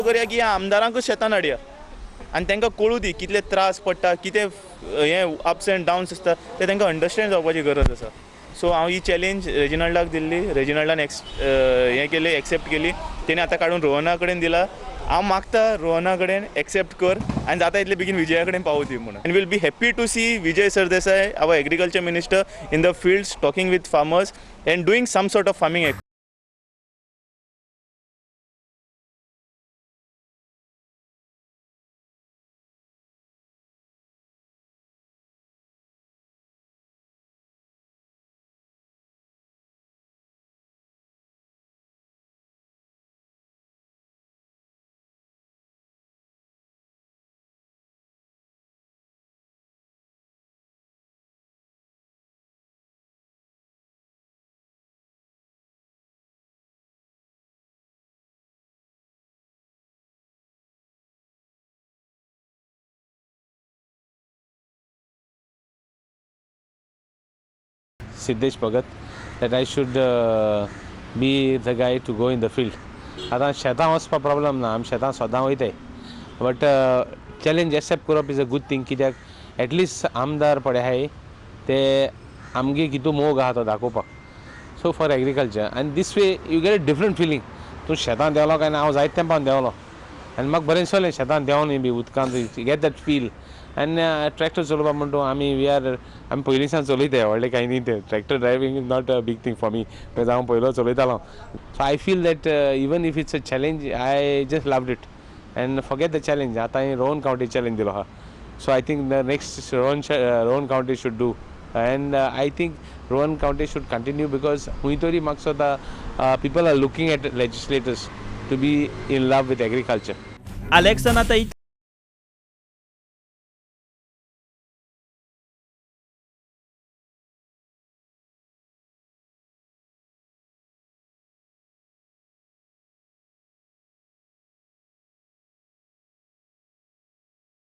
करूया की आमदारांकूच शेतान हाडया आनी तांकां कळू दी कितले त्रास पडटा कितें हें अप्स एंड डावन्स आसता ते तांकां अंडरस्टँड जावपाची गरज आसा. सो हांव ही चॅलेंज रेजिनाल्डाक दिल्ली. रेजिनाल्डान हें केली, एक्सेप्ट केली. तेणें आतां काडून रोहना कडेन दिला. हांव मागता रोहना कडेन एक्सेप्ट कर आनी जाता इतले बेगीन विजया कडेन पावू दी म्हणून. And will be happy to see Vijay Sardesai, our agriculture minister, in the fields talking with farmers and doing some sort of farming. Siddesh Bhagat, that I should be the guy to go in the field. आता शेतां वचपा problem ना, आमी शेतां सदां वयताय. But challenge accept करप is a good thing. कित्याक at least आमदार पडे आहाय ते आमगे कितू मोग आहा तो दाखोवपाक. सो फॉर एग्रीकल्चर आनी this way you get a different feeling. तूं शेतां देंवलो काय ना, हांव जायते तेंपान देंवलो आनी म्हाका बरें दिसलें शेतान देंवनी बी उदकांत गेट दॅट फील. आनी ट्रॅक्टर चलोवपा म्हणटा आमी पयलींसान चलयताय, व्हडलें कांय न्ही तें. Tractor driving is not a big thing for me, because हांव पयलो चलयतालो. So I feel that even if it's a challenge I just loved it and forget the challenge. आतां हांवें रोहन कावंटी चॅलेंज दिलो आहा. So I think the next Rohan Kavanti should do. And I think Rowan County should continue because huitori maksud people are looking at legislators to be in love with agriculture. Alexa Natai